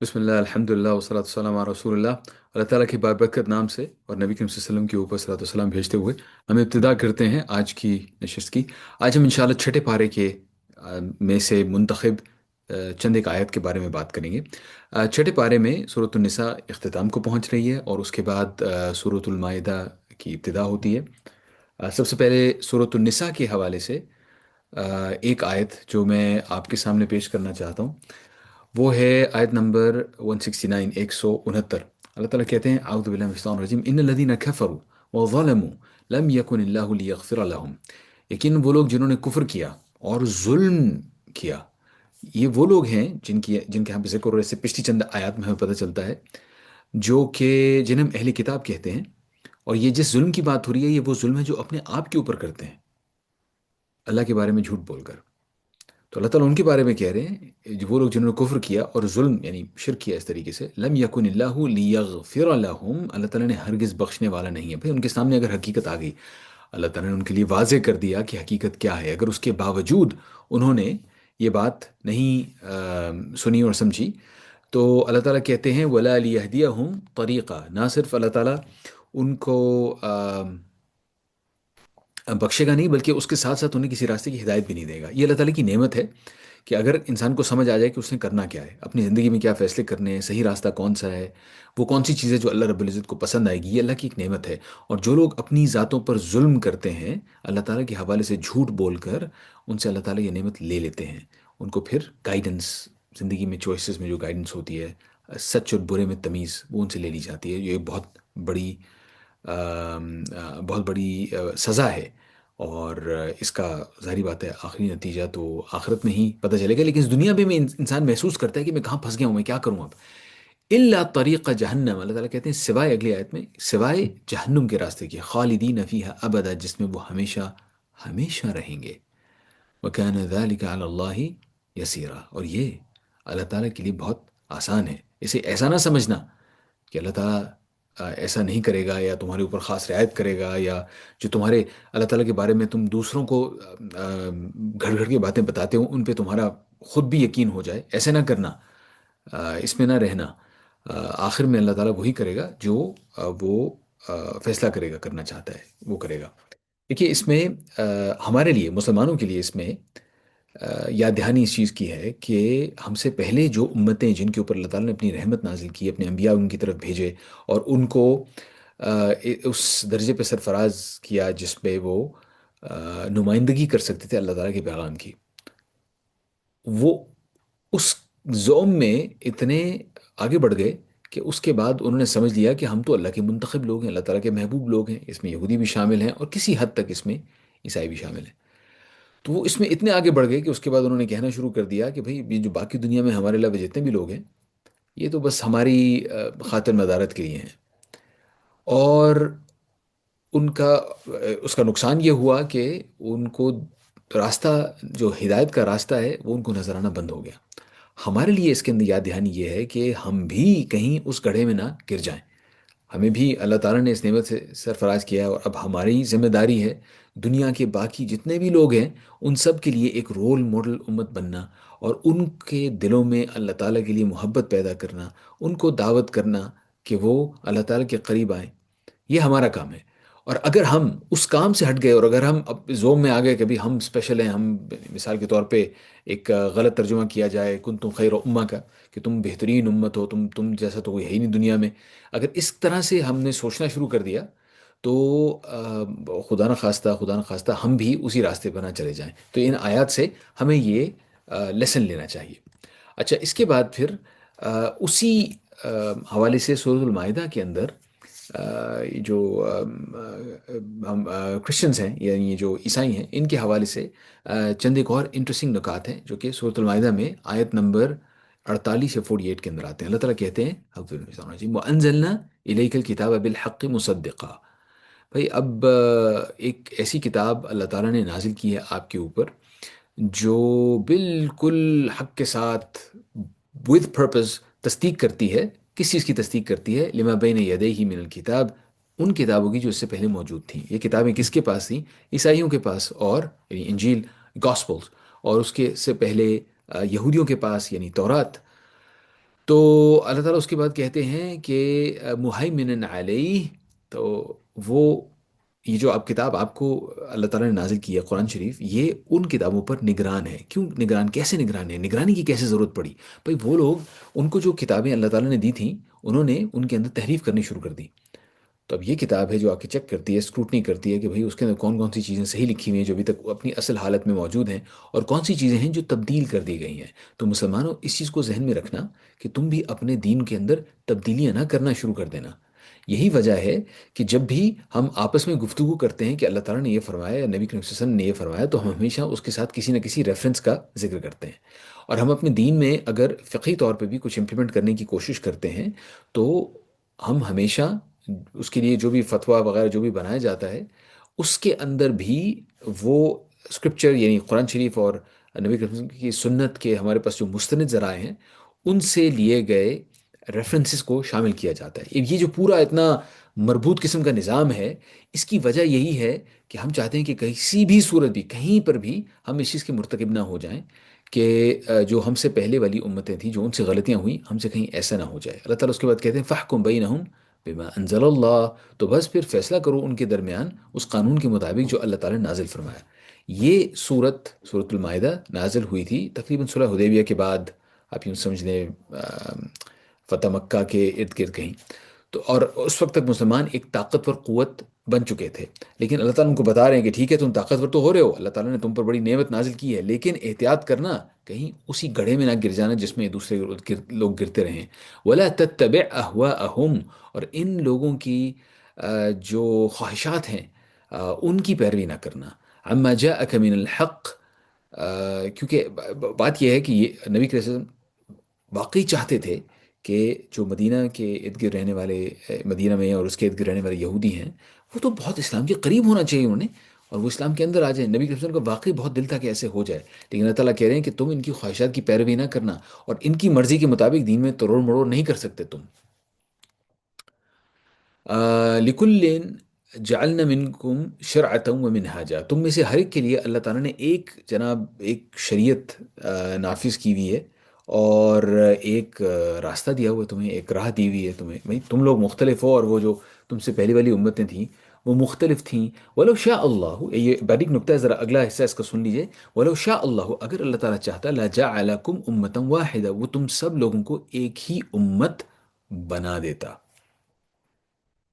بسم اللہ الحمدللہ والصلاۃ والسلام علی رسول اللہ۔ اللہ تعالیٰ کی بابرکت نام سے اور نبی کریم صلی اللہ علیہ وسلم کے اوپر صلاۃ والسلام بھیجتے ہوئے ہم ابتدا کرتے ہیں آج کی نشست کی۔ آج ہم انشاءاللہ چھٹے پارے کے میں سے منتخب چند ایک آیت کے بارے میں بات کریں گے۔ چھٹے پارے میں سورۃ النساء اختتام کو پہنچ رہی ہے اور اس کے بعد سورۃ المائدہ کی ابتدا ہوتی ہے۔ سب سے پہلے سورۃ النساء کے حوالے سے ایک آیت جو میں آپ کے سامنے پیش کرنا چاہتا ہوں، وہ ہے آیت نمبر 169، 169۔ اللہ تعالیٰ کہتے ہیں اعوذ باللہ من الشیطان الرجیم ان الذین کفروا وظلموا لم یکن اللہ لیغفر لهم۔ یقین وہ لوگ جنہوں نے کفر کیا اور ظلم کیا، یہ وہ لوگ ہیں جن کے ہم ذکر اور اس سے پچھلی چند آیات میں ہمیں پتہ چلتا ہے، جو کہ جنہیں ہم اہل کتاب کہتے ہیں۔ اور یہ جس ظلم کی بات ہو رہی ہے، یہ وہ ظلم ہے جو اپنے آپ کے اوپر کرتے ہیں، اللہ کے بارے میں جھوٹ بول کر۔ تو اللہ تعالیٰ ان کے بارے میں کہہ رہے ہیں، جو وہ لوگ جنہوں نے کفر کیا اور ظلم یعنی شرک کیا اس طریقے سے، لم یکن اللہ لیغفر لهم، اللہ تعالیٰ نے ہرگز بخشنے والا نہیں ہے۔ بھئی ان کے سامنے اگر حقیقت آ گئی، اللہ تعالیٰ نے ان کے لیے واضح کر دیا کہ حقیقت کیا ہے، اگر اس کے باوجود انہوں نے یہ بات نہیں سنی اور سمجھی، تو اللہ تعالیٰ کہتے ہیں وَلَا لِيَهْدِيَهُمْ طَرِيقًا، نہ صرف اللہ تعالیٰ ان کو بخشے گا نہیں، بلکہ اس کے ساتھ ساتھ انہیں کسی راستے کی ہدایت بھی نہیں دے گا۔ یہ اللہ تعالیٰ کی نعمت ہے کہ اگر انسان کو سمجھ آ جائے کہ اس نے کرنا کیا ہے، اپنی زندگی میں کیا فیصلے کرنے ہیں، صحیح راستہ کون سا ہے، وہ کون سی چیزیں جو اللہ رب العزت کو پسند آئے گی، یہ اللہ کی ایک نعمت ہے۔ اور جو لوگ اپنی ذاتوں پر ظلم کرتے ہیں، اللہ تعالیٰ کے حوالے سے جھوٹ بول کر ان سے اللہ تعالیٰ یہ نعمت لے لیتے ہیں، ان کو پھر گائیڈنس، زندگی میں چوائسیز میں جو گائیڈنس ہوتی ہے، سچ اور برے میں تمیز، وہ ان سے لے لی جاتی ہے۔ یہ بہت بڑی بہت بڑی سزا ہے، اور اس کا ظاہری بات ہے آخری نتیجہ تو آخرت میں ہی پتہ چلے گا، لیکن اس دنیا میں انسان محسوس کرتا ہے کہ میں کہاں پھنس گیا ہوں، میں کیا کروں اب۔ الا طریق جہنم، اللہ تعالیٰ کہتے ہیں سوائے، اگلی آیت میں، سوائے جہنم کے راستے کے، خالدین فیہا ابدا، جس میں وہ ہمیشہ ہمیشہ رہیں گے۔ وکان ذلک علی اللہ یسیرا، اور یہ اللہ تعالیٰ کے لیے بہت آسان ہے۔ اسے ایسا نہ سمجھنا کہ اللہ تعالیٰ ایسا نہیں کرے گا یا تمہارے اوپر خاص رعایت کرے گا، یا جو تمہارے اللہ تعالیٰ کے بارے میں تم دوسروں کو گھڑ گھڑ کے باتیں بتاتے ہو، ان پہ تمہارا خود بھی یقین ہو جائے، ایسے نہ کرنا، اس میں نہ رہنا۔ آخر میں اللہ تعالیٰ وہی کرے گا جو وہ فیصلہ کرے گا، کرنا چاہتا ہے وہ کرے گا۔ دیکھیے اس میں ہمارے لیے، مسلمانوں کے لیے اس میں یاد دہانی اس چیز کی ہے کہ ہم سے پہلے جو امتیں جن کے اوپر اللہ تعالیٰ نے اپنی رحمت نازل کی، اپنے انبیاء ان کی طرف بھیجے اور ان کو اس درجے پہ سرفراز کیا جس پہ وہ نمائندگی کر سکتے تھے اللہ تعالیٰ کے پیغام کی، وہ اس زوم میں اتنے آگے بڑھ گئے کہ اس کے بعد انہوں نے سمجھ لیا کہ ہم تو اللہ کے منتخب لوگ ہیں، اللہ تعالیٰ کے محبوب لوگ ہیں، اس میں یہودی بھی شامل ہیں اور کسی حد تک اس میں عیسائی بھی شامل ہیں۔ تو وہ اس میں اتنے آگے بڑھ گئے کہ اس کے بعد انہوں نے کہنا شروع کر دیا کہ بھئی یہ جو باقی دنیا میں ہمارے علاوہ جتنے بھی لوگ ہیں، یہ تو بس ہماری خاطر مدارت کے لیے ہیں۔ اور ان کا اس کا نقصان یہ ہوا کہ ان کو راستہ، جو ہدایت کا راستہ ہے، وہ ان کو نظر آنا بند ہو گیا۔ ہمارے لیے اس کے اندر یاد دہانی یہ ہے کہ ہم بھی کہیں اس گڑھے میں نہ گر جائیں۔ ہمیں بھی اللہ تعالیٰ نے اس نعمت سے سرفراز کیا ہے، اور اب ہماری ذمہ داری ہے دنیا کے باقی جتنے بھی لوگ ہیں ان سب کے لیے ایک رول ماڈل امت بننا، اور ان کے دلوں میں اللہ تعالیٰ کے لیے محبت پیدا کرنا، ان کو دعوت کرنا کہ وہ اللہ تعالیٰ کے قریب آئیں۔ یہ ہمارا کام ہے۔ اور اگر ہم اس کام سے ہٹ گئے اور اگر ہم اب زوم میں آ گئے کہ بھی ہم اسپیشل ہیں، ہم مثال کے طور پہ ایک غلط ترجمہ کیا جائے کنتم خیر امہ کا، کہ تم بہترین امت ہو، تم جیسا تو کوئی ہے ہی نہیں دنیا میں، اگر اس طرح سے ہم نے سوچنا شروع کر دیا تو خدا نخواستہ ہم بھی اسی راستے پر نہ چلے جائیں۔ تو ان آیات سے ہمیں یہ لیسن لینا چاہیے۔ اچھا، اس کے بعد پھر اسی حوالے سے سورۃ المائدہ کے اندر جو ہم کرسچنز ہیں، یعنی یہ جو عیسائی ہیں، ان کے حوالے سے چند ایک اور انٹرسٹنگ نکات ہیں جو کہ سورۃ المائدہ میں آیت نمبر 48 یا 48 کے اندر آتے ہیں۔ اللہ تعالیٰ کہتے ہیں وَأَنزَلْنَا إِلَيْكَ الْكِتَابَ بِالْحَقِّ مُصَدِّقًا۔ بھائی اب ایک ایسی کتاب اللہ تعالیٰ نے نازل کی ہے آپ کے اوپر جو بالکل حق کے ساتھ with purpose تصدیق کرتی ہے۔ کس چیز کی تصدیق کرتی ہے؟ لما بین یدیہ من الکتاب، ان کتابوں کی جو اس سے پہلے موجود تھیں۔ یہ کتابیں کس کے پاس تھیں؟ عیسائیوں کے پاس، اور یعنی انجیل، گاسپلز، اور اس کے سے پہلے یہودیوں کے پاس یعنی تورات۔ تو اللہ تعالیٰ اس کے بعد کہتے ہیں کہ مہیمن علیہ، تو وہ یہ جو آپ کتاب آپ کو اللہ تعالیٰ نے نازل کی ہے قرآن شریف، یہ ان کتابوں پر نگران ہے۔ کیوں نگران؟ کیسے نگران ہے؟ نگرانی کی کیسے ضرورت پڑی؟ بھائی وہ لوگ، ان کو جو کتابیں اللہ تعالیٰ نے دی تھیں، انہوں نے ان کے اندر تحریف کرنی شروع کر دی۔ تو اب یہ کتاب ہے جو آ کے چیک کرتی ہے، اسکروٹنی کرتی ہے کہ بھئی اس کے اندر کون کون سی چیزیں صحیح لکھی ہوئی ہیں جو ابھی تک اپنی اصل حالت میں موجود ہیں، اور کون سی چیزیں ہیں جو تبدیل کر دی گئی ہیں۔ تو مسلمانوں، اس چیز کو ذہن میں رکھنا کہ تم بھی اپنے دین کے اندر تبدیلیاں نہ کرنا شروع کر دینا۔ یہی وجہ ہے کہ جب بھی ہم آپس میں گفتگو کرتے ہیں کہ اللہ تعالیٰ نے یہ فرمایا یا نبی کریم صلی اللہ علیہ وسلم نے یہ فرمایا، تو ہم ہمیشہ اس کے ساتھ کسی نہ کسی ریفرنس کا ذکر کرتے ہیں۔ اور ہم اپنے دین میں اگر فقہی طور پہ بھی کچھ امپلیمنٹ کرنے کی کوشش کرتے ہیں، تو ہم ہمیشہ اس کے لیے جو بھی فتویٰ وغیرہ جو بھی بنایا جاتا ہے، اس کے اندر بھی وہ اسکرپچر یعنی قرآن شریف اور نبی کریم کی سنت کے ہمارے پاس جو مستند ذرائع ہیں، ان سے لیے گئے ریفرنسز کو شامل کیا جاتا ہے۔ یہ جو پورا اتنا مربوط قسم کا نظام ہے، اس کی وجہ یہی ہے کہ ہم چاہتے ہیں کہ کسی بھی صورت بھی، کہیں پر بھی ہم اس چیز کے مرتکب نہ ہو جائیں کہ جو ہم سے پہلے والی امتیں تھیں، جو ان سے غلطیاں ہوئیں، ہم سے کہیں ایسا نہ ہو جائے۔ اللہ تعالیٰ اس کے بعد کہتے ہیں فَاحْكُم بَيْنَهُمْ بما انزل اللہ، تو بس پھر فیصلہ کرو ان کے درمیان اس قانون کے مطابق جو اللہ تعالیٰ نے نازل فرمایا۔ یہ سورت المائدہ نازل ہوئی تھی تقریباً صلح حدیبیہ کے بعد، آپ یوں سمجھ لیں فتح مکہ کے ارد گرد کہیں۔ تو اور اس وقت تک مسلمان ایک طاقتور قوت بن چکے تھے، لیکن اللہ تعالیٰ ان کو بتا رہے ہیں کہ ٹھیک ہے تم طاقتور تو ہو رہے ہو، اللہ تعالیٰ نے تم پر بڑی نعمت نازل کی ہے، لیکن احتیاط کرنا کہیں اسی گڑھے میں نہ گر جانا جس میں دوسرے لوگ گرتے رہیں۔ ولا تتبع اهواءهم، اور ان لوگوں کی جو خواہشات ہیں، ان کی پیروی نہ کرنا۔ عما جاءك من الحق، کیونکہ بات یہ ہے کہ یہ نبی کریم صلی اللہ علیہ وسلم واقعی چاہتے تھے کہ جو مدینہ کے ارد گرد رہنے والے، مدینہ میں اور اس کے ارد گرد رہنے والے یہودی ہیں، وہ تو بہت اسلام کے قریب ہونا چاہیے انہوں نے، اور وہ اسلام کے اندر آ جائیں۔ نبی کریم صلی اللہ علیہ وسلم کا واقعی بہت دل تھا کہ ایسے ہو جائے، لیکن اللہ تعالیٰ کہہ رہے ہیں کہ تم ان کی خواہشات کی پیروی نہ کرنا، اور ان کی مرضی کے مطابق دین میں توڑ مڑوڑ نہیں کر سکتے تم۔ لکل جعلنا منکم شرعتا و منہاجا، تم میں سے ہر ایک کے لیے اللہ تعالیٰ نے ایک جناب ایک شریعت نافذ کی ہوئی ہے، اور ایک راستہ دیا ہوا ہے تمہیں، ایک راہ دی ہوئی ہے تمہیں۔ بھائی تم لوگ مختلف ہو، اور وہ جو تم سے پہلی والی امتیں تھیں وہ مختلف تھیں۔ ولو شاء اللہ، یہ باریک نکتہ ہے، ذرا اگلا حصہ اس کا سن لیجئے۔ ولو شاء اللہ، اگر اللہ تعالیٰ چاہتا، لجعلکم امتا واحدہ، وہ تم سب لوگوں کو ایک ہی امت بنا دیتا۔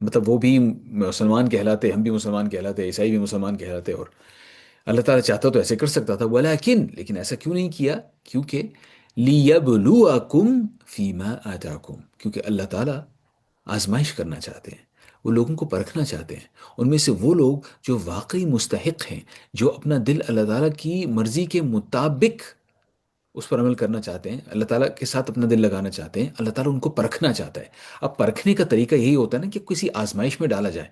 مطلب وہ بھی مسلمان کہلاتے، ہم بھی مسلمان کہلاتے، عیسائی بھی مسلمان کہلاتے، اور اللہ تعالیٰ چاہتا تو ایسے کر سکتا تھا، لیکن ایسا کیوں نہیں کیا؟ کیونکہ لیبلوکم فیما آتاکم، کیونکہ اللہ تعالیٰ آزمائش کرنا چاہتے ہیں، وہ لوگوں کو پرکھنا چاہتے ہیں۔ ان میں سے وہ لوگ جو واقعی مستحق ہیں، جو اپنا دل اللہ تعالیٰ کی مرضی کے مطابق اس پر عمل کرنا چاہتے ہیں، اللہ تعالیٰ کے ساتھ اپنا دل لگانا چاہتے ہیں، اللہ تعالیٰ ان کو پرکھنا چاہتا ہے۔ اب پرکھنے کا طریقہ یہی ہوتا ہے نا کہ کسی آزمائش میں ڈالا جائے،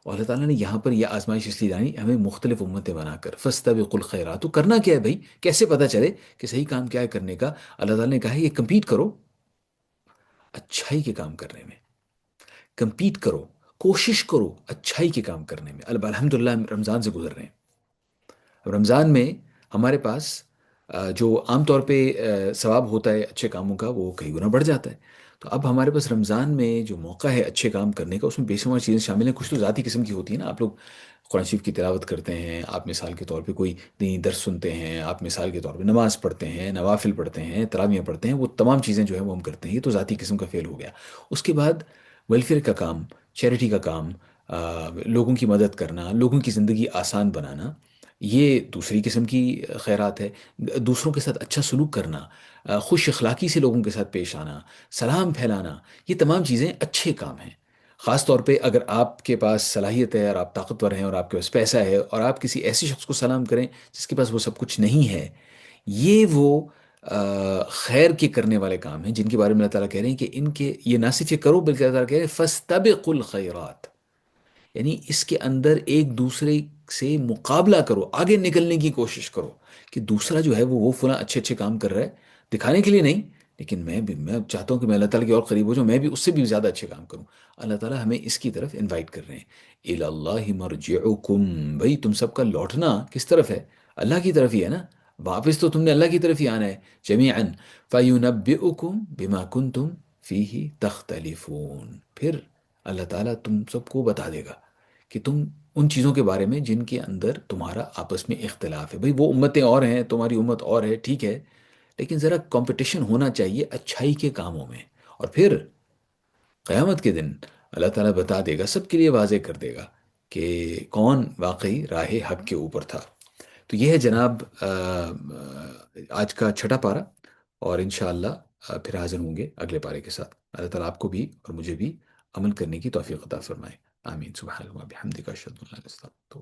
اور اللہ تعالیٰ نے یہاں پر یہ آزمائش اس لیے ڈالی ہمیں مختلف امتیں بنا کر۔ فاستبقوا الخیرات، تو کرنا کیا ہے بھائی؟ کیسے پتہ چلے کہ صحیح کام کیا ہے کرنے کا؟ اللہ تعالیٰ نے کہا ہے یہ کمپیٹ کرو اچھائی کے کام کرنے میں، کمپیٹ کرو، کوشش کرو اچھائی کے کام کرنے میں۔ الحمدللہ ہم رمضان سے گزر رہے ہیں، رمضان میں ہمارے پاس جو عام طور پہ ثواب ہوتا ہے اچھے کاموں کا، وہ کئی گنا بڑھ جاتا ہے۔ تو اب ہمارے پاس رمضان میں جو موقع ہے اچھے کام کرنے کا، اس میں بے شمار چیزیں شامل ہیں۔ کچھ تو ذاتی قسم کی ہوتی ہیں نا، آپ لوگ قرآن شریف کی تلاوت کرتے ہیں، آپ مثال کے طور پہ کوئی دینی درس سنتے ہیں، آپ مثال کے طور پہ نماز پڑھتے ہیں، نوافل پڑھتے ہیں، تراویح پڑھتے ہیں، وہ تمام چیزیں جو ہیں وہ ہم کرتے ہیں، یہ تو ذاتی قسم کا فعل ہو گیا۔ اس کے بعد ویلفیئر کا کام، چیریٹی کا کام، لوگوں کی مدد کرنا، لوگوں کی زندگی آسان بنانا، یہ دوسری قسم کی خیرات ہے۔ دوسروں کے ساتھ اچھا سلوک کرنا، خوش اخلاقی سے لوگوں کے ساتھ پیش آنا، سلام پھیلانا، یہ تمام چیزیں اچھے کام ہیں۔ خاص طور پہ اگر آپ کے پاس صلاحیت ہے اور آپ طاقتور ہیں اور آپ کے پاس پیسہ ہے، اور آپ کسی ایسے شخص کو سلام کریں جس کے پاس وہ سب کچھ نہیں ہے، یہ وہ خیر کے کرنے والے کام ہیں جن کے بارے میں اللہ تعالیٰ کہہ رہے ہیں کہ ان کے یہ نہ صرف یہ کرو، بلکہ اللہ تعالیٰ کہہ رہے ہیں فَاسْتَبِقُوا الْخَيْرَاتِ، یعنی اس کے اندر ایک دوسرے سے مقابلہ کرو، آگے نکلنے کی کوشش کرو، کہ دوسرا جو ہے وہ فلاں اچھے اچھے کام کر رہا ہے، دکھانے کے لیے نہیں، لیکن میں چاہتا ہوں کہ میں اللہ تعالیٰ کے اور قریب ہو جاؤں، میں بھی اس سے بھی زیادہ اچھے کام کروں۔ اللہ تعالیٰ ہمیں اس کی طرف انوائٹ کر رہے ہیں۔ اِلَى اللَّهِ مَرْجِعُكُمْ، بھائی تم سب کا لوٹنا کس طرف ہے؟ اللہ کی طرف ہی ہے نا۔ واپس تو تم نے اللہ کی طرف ہی آنا ہے، جمیعاً فَيُنَبِّئُكُم بِمَا كُنتُم فِيهِ تَخْتَلِفُونَ، پھر اللہ تعالیٰ تم سب کو بتا دے گا کہ تم ان چیزوں کے بارے میں جن کے اندر تمہارا آپس میں اختلاف ہے. بھئی وہ امتیں اور ہیں، تمہاری امت اور ہے، ٹھیک ہے، لیکن ذرا کمپٹیشن ہونا چاہیے اچھائی کے کاموں میں. اور پھر قیامت کے دن اللہ تعالیٰ بتا دے گا، سب کے لیے واضح کر دے گا کہ کون واقعی راہ حق کے اوپر تھا. تو یہ ہے جناب آج کا چھٹا پارا، اور انشاءاللہ پھر حاضر ہوں گے اگلے پارے کے ساتھ. اللہ تعالیٰ آپ کو بھی اور مجھے بھی عمل کرنے کی توفیق عطا فرمائے. آمین. سبحان اللہ بحمدک اشہد ان لا الہ الا انت